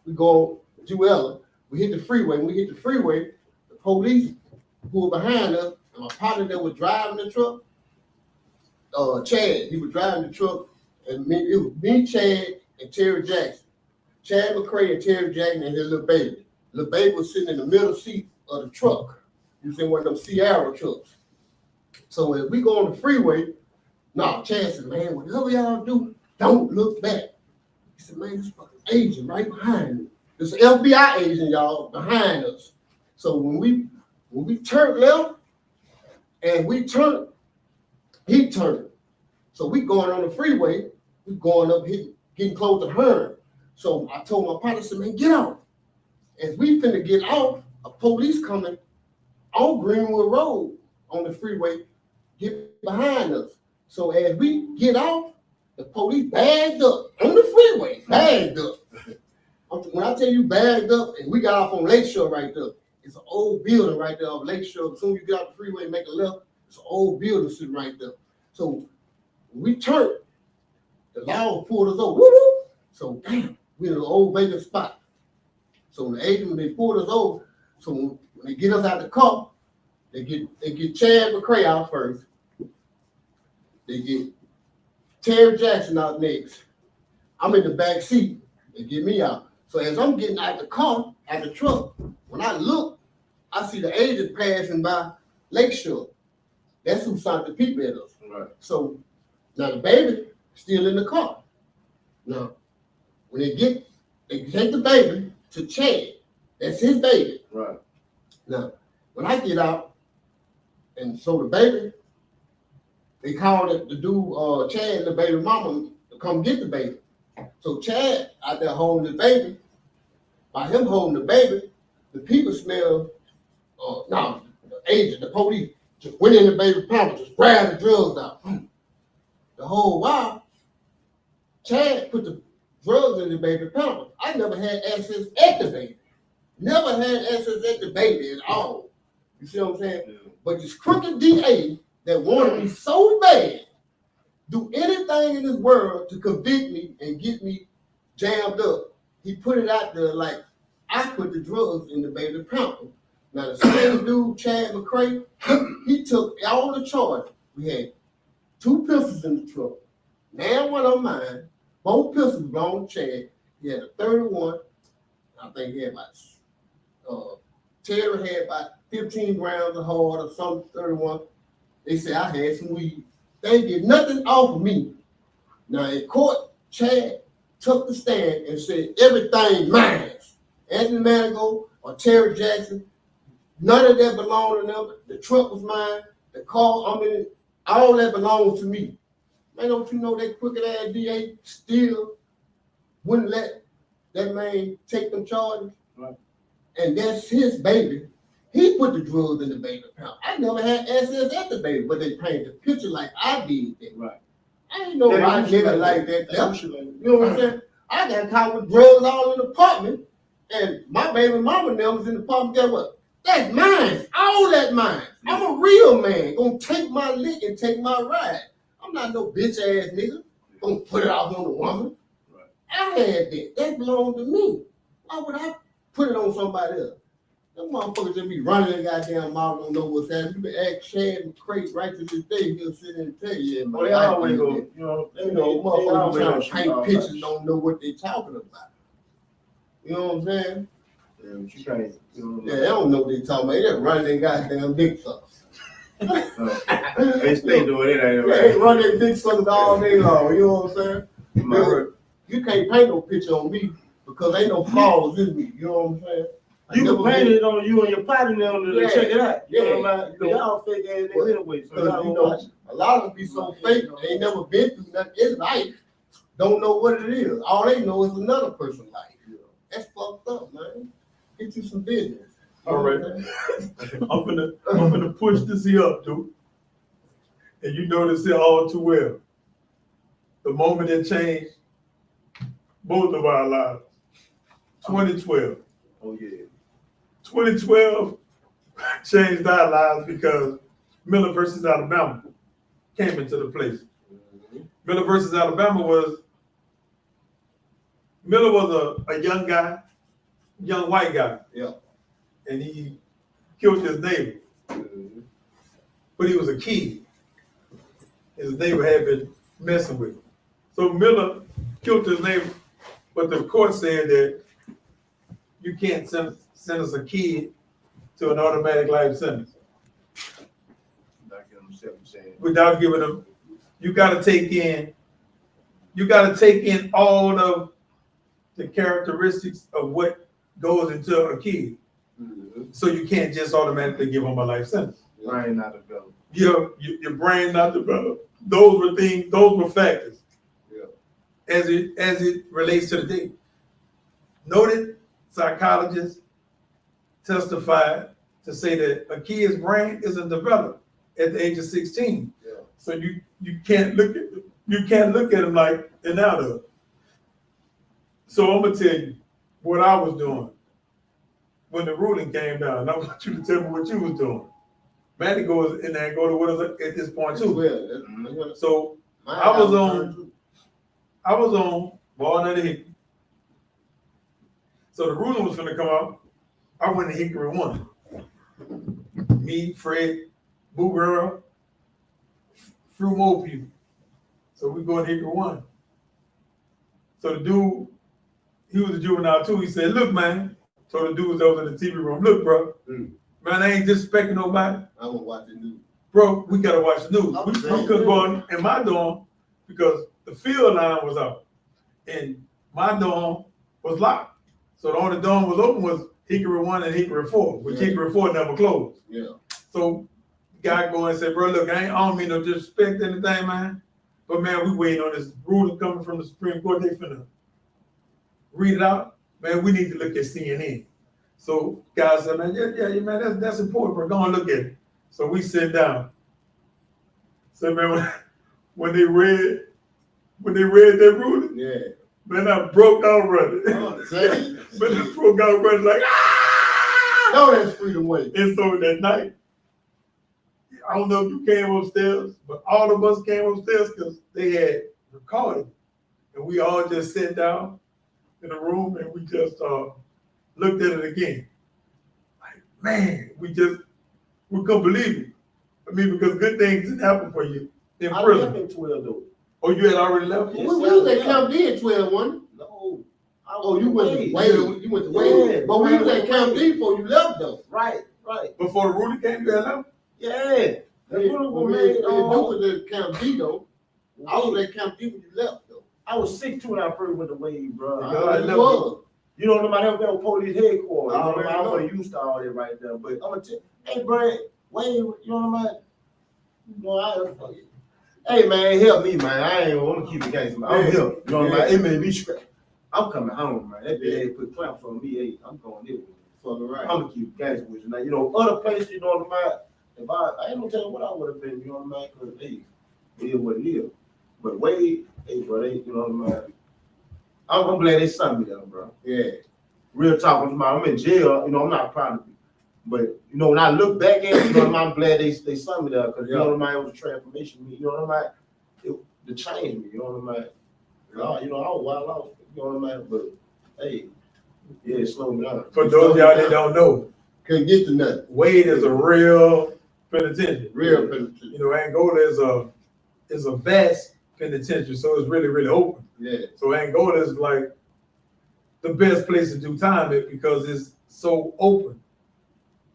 we go Juvenile, we hit the freeway. When we hit the freeway, the police pulled behind us, and my partner that was driving the truck, Chad, he was driving the truck, and it was me, Chad, and Terry Jackson. Chad McCray and Terry Jackson and his little baby. Little baby was sitting in the middle seat of the truck. You see one of them Sierra trucks. So as we go on the freeway, Chad said, man, whatever y'all do, don't look back. He said, man, this fucking agent right behind me. This FBI agent, y'all, behind us. So when we turned left and we turned, he turned. So we going on the freeway, we going up, getting close to her. So I told my partner, I said, man, get out. As we finna get out, a police coming on Greenwood Road on the freeway, get behind us. So as we get out, the police bagged up on the freeway, bagged up. When I tell you bagged up, and we got off on Lakeshore right there, it's an old building right there on Lakeshore. As soon as you get off the freeway and make a left, it's an old building sitting right there. So we turned. the law pulled us over. Woo-woo. So damn, we in an old vacant spot. So when the agent, when they pulled us over, so when they get us out the car, they get Chad McCray out first. They get Terry Jackson out next. I'm in the back seat. They get me out. So as I'm getting out the car, out the truck, when I look, I see the agent passing by Lakeshore. That's who sent the people at us. Right. So now the baby still in the car. Now, when they take the baby to Chad. That's his baby. Right. Now, when I get out, and so the baby, they called it the dude, Chad, the baby mama, to come get the baby. So Chad out there holding the baby. By him holding the baby, the people smell, the agent, the police, just went in the baby pamper, just grabbed the drugs out. The whole while, Chad put the drugs in the baby pamper. I never had access at the baby. Never had access at the baby at all. You see what I'm saying? Yeah. But this crooked DA that wanted me so bad, do anything in this world to convict me and get me jammed up. He put it out there like I put the drugs in the baby pamper. Now the same dude, Chad McCray, he took all the charges. We had 2 pistols in the truck. Now one of mine, both pistols belonged to Chad. He had a 31. I think he had about, Terry had about 15 rounds of hard or something, 31. They said I had some weed. They did nothing off of me. Now in court, Chad took the stand and said everything mine. Anthony Manigault or Terry Jackson, none of that belonged to them. The truck was mine. The car, all that belongs to me. Man, don't you know that crooked ass DA still wouldn't let that man take them charges? Right. And that's his baby. He put the drugs in the baby pamper. I never had access at the baby, but they painted the picture like I did that. Right. I ain't no right nigga like that. You know what I'm saying? I got caught with drugs all in the apartment, and my baby mama now was in the apartment. Guess what? That's mine. All that mine. I'm a real man. Gonna take my lick and take my ride. I'm not no bitch ass nigga. Gonna put it off on the woman. Right. I had that. That belonged to me. Why would I put it on somebody else? Them motherfuckers just be running their goddamn mouth, don't know what's happening. You can ask Chad McCray right to this day, he'll sit there and tell you. Well, they always go, motherfuckers trying to paint pictures, don't know what they talking about. You know what I'm saying? Yeah, but you can't. They don't know what they talking about. They just running their goddamn dick suckers. They stay doing it, ain't They run their dick suckers all day long. You know what I'm saying? You can't paint no picture on me because ain't no flaws in me. You know what I'm saying? You can paint it on you and your partner now to check it out. You know what I'm saying? Y'all fake ass niggas anyway. So a lot of them be so fake, they ain't never been through nothing in life, don't know what it is. All they know is another person's life. That's fucked up, man. Get you some business. All right. I'm gonna push this here up, dude. And you know this here all too well. The moment that changed both of our lives. 2012. Oh yeah. 2012 changed our lives because Miller versus Alabama came into the place. Mm-hmm. Miller versus Alabama was a young guy, young white guy. Yeah. And he killed his neighbor. Mm-hmm. But he was a kid. His neighbor had been messing with him. So Miller killed his neighbor, but the court said that you can't sentence a kid to an automatic life sentence. Without giving them, you gotta take in all of the characteristics of what goes into a kid. Mm-hmm. So you can't just automatically give them a life sentence. Brain not developed. Your brain not developed. Those were factors. Yeah. As it relates to the day. Noted psychologists testified to say that a kid's brain isn't developed at the age of 16. Yeah. So you can't look at them like an adult. So I'm gonna tell you what I was doing when the ruling came down. And I want you to tell me what you was doing. Manny goes in there and go to what is at this point too. Well, so I was on I was on Ball Under Hickory. So the ruling was gonna come out. I went to Hickory 1. Me, Fred, Boo Girl, few more people. So we go to Hickory 1. So the dude, he was a juvenile too. He said, "Look, man," told the dudes that was in the TV room, "Look, bro, man, I ain't disrespecting nobody. I'm gonna watch the news. Bro, we gotta watch the news. We couldn't go in my dorm because the field line was out, and my dorm was locked. So the only dorm was open was Hickory 1 and Hickory 4, which Hickory 4 never closed. Yeah. So the guy go and say, "Bro, look, I don't mean no disrespect or anything, man. But man, we waiting on this ruling coming from the Supreme Court. They finna read it out. Man, we need to look at CNN." So guys said, "Man, yeah, man, that's important, bro. Go and look at it." So we sit down. So man, when they read that ruling, Yeah. man, I broke out running. Say, But I broke out running like, ah! no, that's freedom way. And so that night, I don't know if you came upstairs, but all of us came upstairs because they had recorded. And we all just sat down in the room and we just looked at it again. Like, man, we couldn't believe it. I mean, because good things didn't happen for you in I prison. left in 12 though. Oh, you had already left? Yes, We was at Camp D at 12, wasn't it? No. Oh, you went to Wade. You went to Wade. Yeah, But we was at Camp D before you left, though. Right. Before the ruling came, you had left? Yeah. When we was at Camp D, though. I was at Camp D when you left, though. I was sick too when I first went to Wade, bro. You was. You know what I mean? That was police headquarters. I You know what I mean? already I'm gonna use all that right there. But I'm gonna tell hey, bro, Wade, you know what I mean? You know, hey, man, help me, man. I'm gonna keep it gangster, man. I'm here. You know what I mean? It made me scratch. I'm coming home, man. That big put clamps on me. Hey, I'm going there. Fucking right. I'm gonna keep it gangster with you. Now, you know, other places, you know what I mean? If I ain't gonna tell you what I would have been, you know what I mean? Because, hey, it is what it is. But Wade, hey, bro, you know what I mean? I'm glad they sent me there, bro. Yeah. Real talk, I'm in jail, you know, I'm not proud of it. But, you know, when I look back at it, you know what I mean? I'm glad they sent me there because, you know what I mean? It was a transformation, you know what I mean? To change me, you know what I mean? You know, I was wild out, you know what I mean? But, hey, yeah, it slowed me down. For those of y'all that don't know, Couldn't get to nothing. Wade is a real penitentiary. Real penitentiary. You know, Angola is a vast penitentiary, so it's really, really open. Yeah. So Angola is like the best place to do time because it's so open.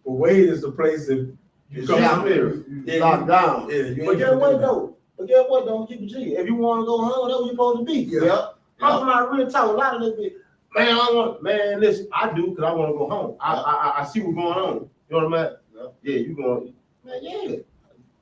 But Wade is the place that you come out there. Locked down. Yeah, But get what though? Keep it G. If you want to go home, that's what you're supposed to be. Yeah. I'm not real talk. A lot of this bitch, man, listen, I do because I want to go home. I see what's going on. You know what I mean? Yeah, you going, man, yeah.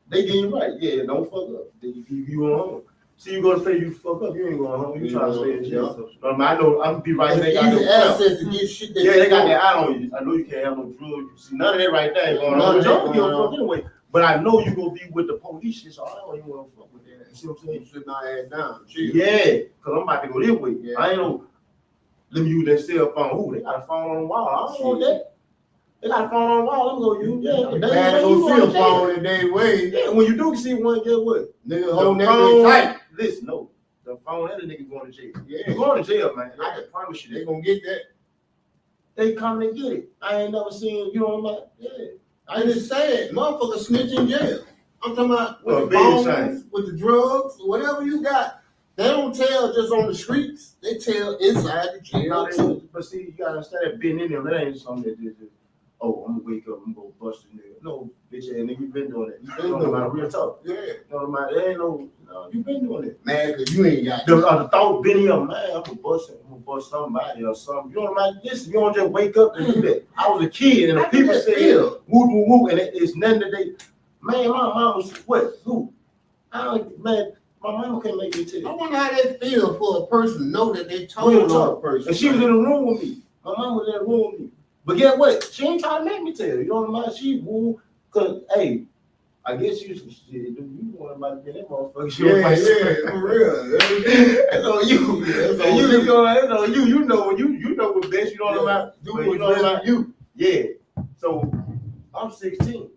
They get you right. Yeah, don't fuck up. You going home. See, you go to say you fuck up, you ain't going home. You try to stay in jail. So, I know I'm gonna be right. They got access to get shit. They got that eye on you. I know you can't have no drugs. You see none of that right there going on. But don't give a fuck anyway. But I know you gonna be with the police shit, so I don't even want to fuck with that. You see what I'm saying? Sit my ass down. Chill. Yeah, cause I'm about to go this way. Yeah. I ain't no. Let me use that cell phone. Ooh, they got a phone on the wall. I don't want that. They got a phone on the wall. Let me go use. Yeah, They had no cell phone in their way. Yeah, when you do see one, guess what? Niggas hold that thing tight. Listen, no. The phone and the nigga going to jail. Yeah. You going to jail, man. I can promise you They that. gonna get that. They come and get it. I ain't never seen, you know what I mean? Yeah. I just said, motherfucker snitch in jail. I'm talking about Well, with the big phones, with the drugs, whatever you got. They don't tell just on the streets. They tell inside the jail too. But see, you gotta understand that being in there, that ain't something that just, oh, I'm gonna wake up, I'm gonna bust a nigga. No, bitch ass nigga, you been doing that. You been doing that real talk. Yeah. You know what I mean? There ain't no, you been doing it. Man, cause you ain't got The thought been in your mind, I'm gonna bust somebody or something. You know what I mean? Listen, you don't just wake up and do that. I was a kid and the people say, woo, woo, woo, and it's nothing that they, man, my mom was, what, who? Man, my mom can't make me tell you. I wonder how that feel for a person to know that they told on a person. And she was in the room with me. My mom was in the room with me. But guess what? She ain't trying to make me tell you. You know what I mean? She woo, cause hey, I guess you some shit. You want to be that motherfucker? Yeah, for real. That's on you. That's on you. That's on you. You know what best. You know what I'm about. Do what you know about you. Yeah. So I'm 16.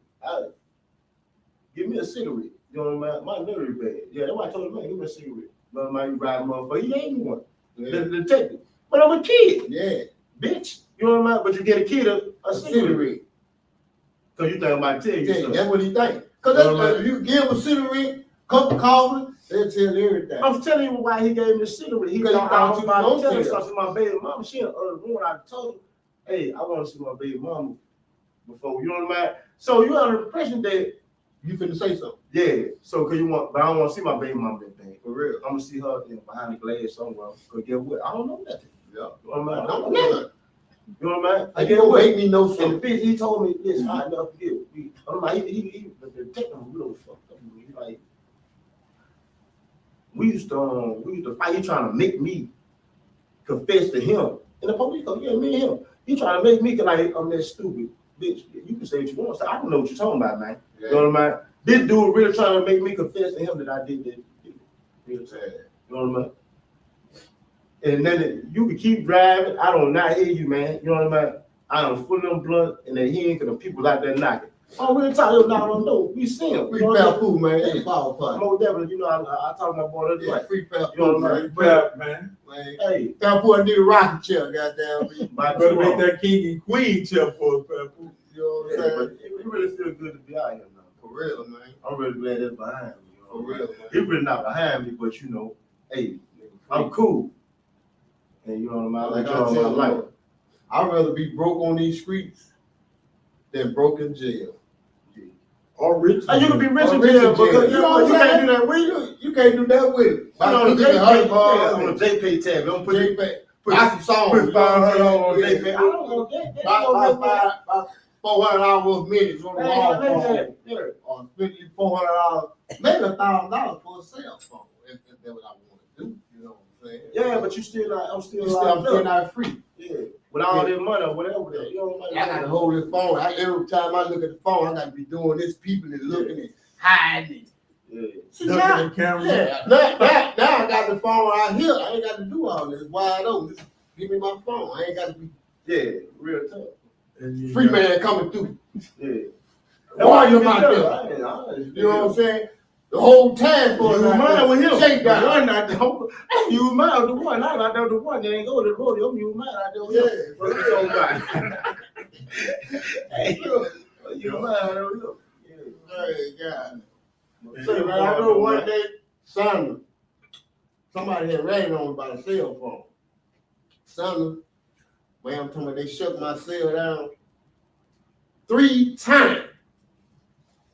Give me a cigarette. You know what I mean? My memory bad. Yeah, that's why I told him, man, give me a cigarette. But my you ride motherfucker, he gave me one. Yeah. The detective. But I'm a kid, Yeah. bitch. You know what I mean? But you get a kid a cigarette. Cigarette. So you think I'm about to tell you Yeah, something. that's what he think. Cause if you give a cigarette, cup of coffee, they'll tell you everything. I'm telling you why he gave me the cigarette. He Because he thought thought I was you about was to tell gonna him tell. something to my baby mama. She in the other room. I told her, hey, I want to see my baby mama before, you know what I mean? So you have the impression that, You finna say something. yeah, so cause you want, but I don't want to see my baby mama that bad. For real. I'm gonna see her behind the glass somewhere. Cause guess what? I don't know nothing. Yeah. You know what I mean? I don't know nothing. You know what I mean? Like, Guess you gonna what? make me know And something. the bitch, he told me this. I never forget. I'm like, the detective was real fucked up. He like, we used to fight. He trying to make me confess to him. And the police go, yeah, me and him. He trying to make me like, I'm that stupid bitch. You can say what you want. So I don't know what you're talking about, man. Yeah. You know what I mean? This dude really trying to make me confess to him that I did that. You know what I mean? And then you can keep driving. I don't not hear you, man. You know what I mean? I don't full them blunt and they hearing because the people out there knocking. Oh, we didn't talk to him now, I don't know. We see him. Free pal food, man. That's a power part. Most definitely, you know, I talk to my boy the Yeah, other free pal You know food, what I man. Crap, man. Man. Hey, Pal food, I need a rocking chair, goddamn. my Better make that king and queen chair for us, Papu. You know what Yeah, I'm but saying? it really feels good to be out here now. For real, man. I'm really glad that's behind me. You know? For real, man. He really not behind me, but you know, hey, I'm cool. And you know what I mean? Like I I enjoy tell my life. you, I'd rather be broke on these streets than broke in jail. Or rich. And you can be rich Or in rich in jail jail. because You know what I'm you can't saying? do that with you. You can't do that with it. I'm on a JPay tab. Don't put it. Buy some songs. Put $500 on JPay. I don't want that. That ain't gonna Buy $400 worth of minutes on the wall make phone. that. Yeah. Or spend you $400, maybe $1,000 for a cell phone. If that's what I want to do, you know what I'm saying? Yeah, but you still not. I'm still I'm still alive. not free. Yeah. With all this money or whatever. That, you know what I got to hold this phone. Every time I look at the phone, I got to be doing this, peeping and looking and hiding. Yeah. See, Ducking now, the camera. yeah, now I got the phone right here. I ain't got to do all this. Wide open. Just give me my phone. I ain't got to be Yeah. Real tough. And you free got- man coming through. Yeah. Why you out there? You know what I'm saying? The whole time for You mine with him. Shake down. One out there. You mine with the one. I got there with the one. They ain't go to the rodeo. You mine out there with him. Yeah. What you talking about? Hey, you mine out there with him. Hey, God. Yeah. Say, man, I know one day, Sandra, somebody had rained on me by the cell phone. Sandra, man, I'm talking about they shut my cell down 3 times.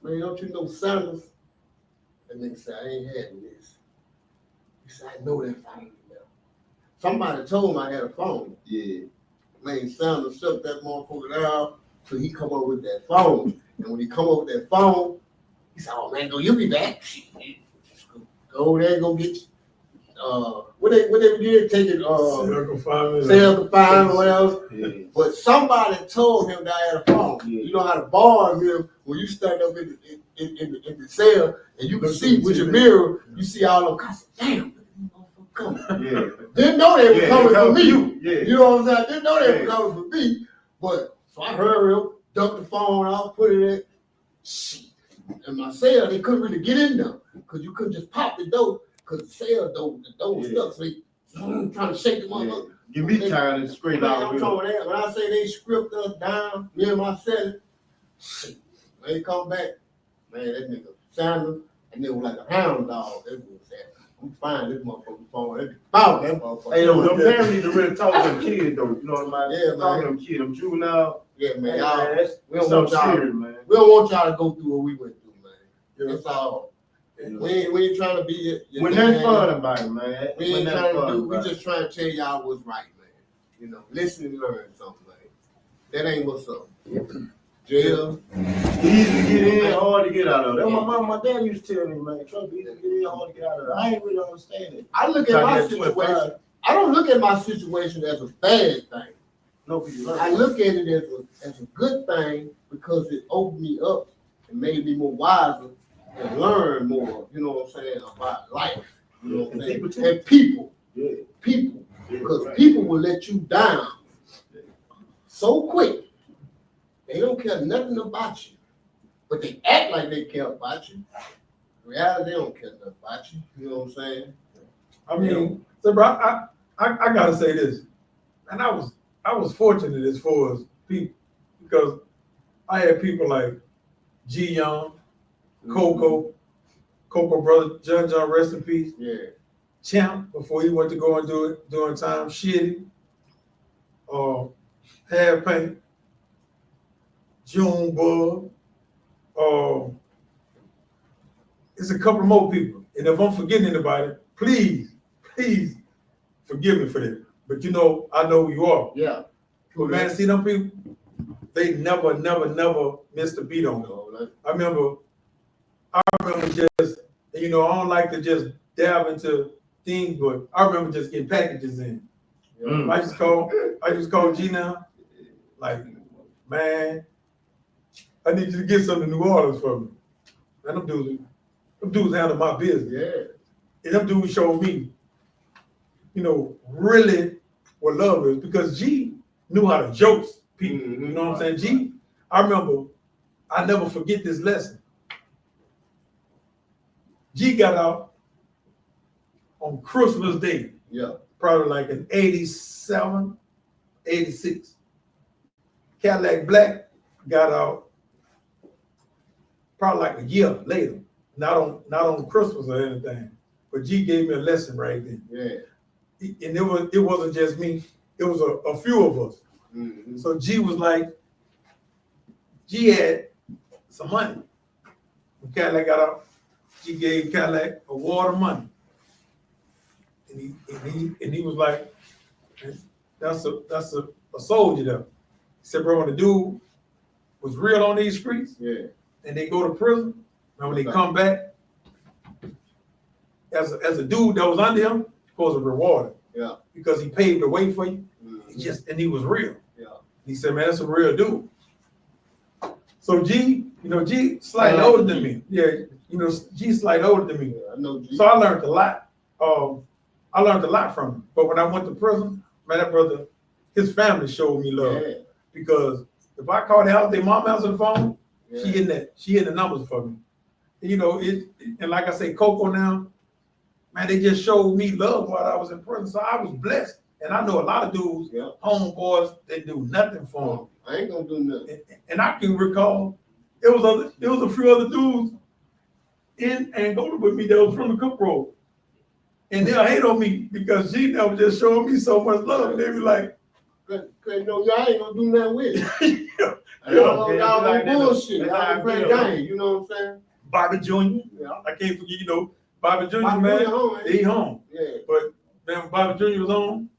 Man, don't you know Sanders? That nigga said, I ain't having this. He said, I know that phone. Somebody told him I had a phone. Yeah. Man, Sanders shut that motherfucker down, so he come up with that phone. And when he come up with that phone, he said, oh man, go, you be back. Go there and go get what they did, take it, Circle five. sell the fine or whatever. Yeah. But somebody told him that I had a phone. Yeah. You know how to bar him when you stand up in the cell and you can see with your mirror, you see all them cussing. Damn, look at these motherfuckers coming. Yeah. Didn't know they were coming for me. Yeah. You know what I'm saying? I didn't know they were Yeah. coming for me. But so I hurried up, ducked the phone out, put it in. Shit. In my cell, they couldn't really get in there because you couldn't just pop the door because the cell door, the door was stuck. So they trying to shake them Yeah. up. Give me time to scream Man, out. I'm talking that. When I say they script us down, me and my cell, shit. When they come back, man, that nigga Sanders, that nigga was like a hound dog. That nigga said, I'm fine, this motherfucker phone. Found that motherfucker. Hey, them parents need to really talk to them kids, though. You know what I mean? Yeah, Talk to man. them kids, them juvenile. Yeah, man. Hey, Y'all, man, that's we don't so want y'all. serious, man. We don't want y'all to go through what we went through, man. Yeah. That's all. You know? We ain't trying to be your When man. that's fun about it, man. We When ain't that's trying to fun do. We about it. just trying to tell y'all what's right, man. You know, listen and learn something, man. That ain't what's up. Jail. Easy to get in, hard to get out of. That's what my mom, my dad used to tell me, man. Trust me, easy to get in, hard to get out of. I ain't really understand it. I look at my situation. I don't look at my situation as a bad thing. No, people. I look at it as a good thing because it opened me up and made me more wiser and learn more, you know what I'm saying, about life. You know what I'm saying? People too. And people. Yeah. People. Yeah, Because right. people will let you down so quick. They don't care nothing about you. But they act like they care about you. In reality, they don't care nothing about you. You know what I'm saying? I mean, so bro, I gotta say this, and I was fortunate as far as people because I had people like G Young, Coco brother, John, rest in peace. Yeah. Champ before he went to go and do it during time, Shitty, Half Paint, June Bug, it's a couple more people. And if I'm forgetting anybody, please forgive me for that. But you know, I know who you are. Yeah. But man, see them people, they never missed a beat on me. I remember just, you know, I don't like to just dab into things, but I remember just getting packages in. I just call G now, like, man, I need you to get some to New Orleans for me. And them dudes handle my business. Yeah. And them dudes showed me, you know, really what love is because G knew how to joke people. You know what I'm saying? G, I remember, I never forget this lesson. G got out on Christmas Day. Yeah. Probably like in 87, 86. Cadillac Black got out probably like a year later. Not on Christmas or anything. But G gave me a lesson right then. Yeah. And it wasn't just me, it was a few of us. So G was like, G had some money. When Cadillac got out, G gave Cadillac a wad of money. And he was like, that's a soldier there. He said, bro, when the dude was real on these streets, Yeah. and they go to prison, and when they come back, as a dude that was under him, supposed to reward him. Yeah. Because he paved the way for you. And he was real. Yeah. He said, man, that's a real dude. So G, you know, G slightly older than me. Yeah, you know, G slightly older than me. Yeah, I know G. So I learned a lot. I learned a lot from him. But when I went to prison, man, that brother, his family showed me love. Yeah. Because if I called the house, their mom answered the phone, Yeah. she hit the numbers for me. And, you know, and like I say, Coco now, man, they just showed me love while I was in prison. So I was blessed. And I know a lot of dudes, homeboys, they do nothing for them. I ain't gonna do nothing. And I can recall it was a few other dudes in Angola with me that was from the Cook Road. And they'll hate on me because G never just showing me so much love. And they be like, Cause you know, y'all ain't gonna do nothing with it. yeah. Y'all like bullshit. Y'all play game, you know what I'm saying? Bobby Jr. Yeah. I can't forget, you know, Bobby Jr. Bobby man, Jr. home, man. he home. Yeah. But man, when Bobby Jr. was on,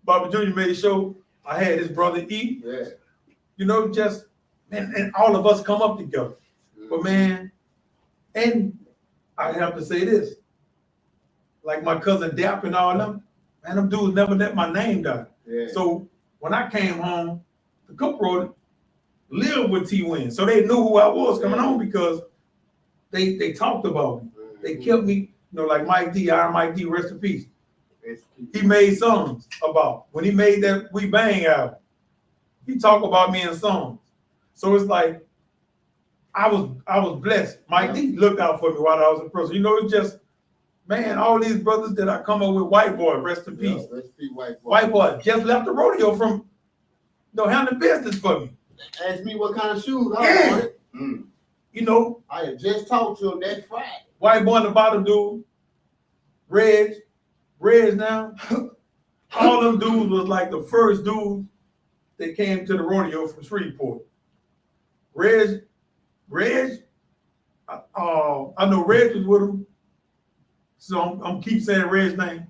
Bobby Jr. made sure I had his brother E. Yeah. You know, just and all of us come up together. But man, and I have to say this, like my cousin Dap and all them, man, them dudes never let my name down. Yeah. So when I came home, the Cook Road lived with T Winn. So they knew who I was coming home because they talked about me. They kept me, you know, like Mike D, Iron Mike D, rest in peace. He made songs about when he made that We Bang album. He talked about me in songs. So it's like I was blessed. Mike D looked out for me while I was in prison. You know, it's just, man, all these brothers that I come up with, White Boy, rest in peace. Rest in peace, White Boy. White Boy just left the rodeo from, you know, handling business for me. Ask me what kind of shoes I wanted. You know, I had just talked to him that Friday. White Boy in the bottom dude, Reg now, all them dudes was like the first dudes that came to the rodeo from Shreveport. Reg, I know Reg was with him, so I'm keep saying Reg's name.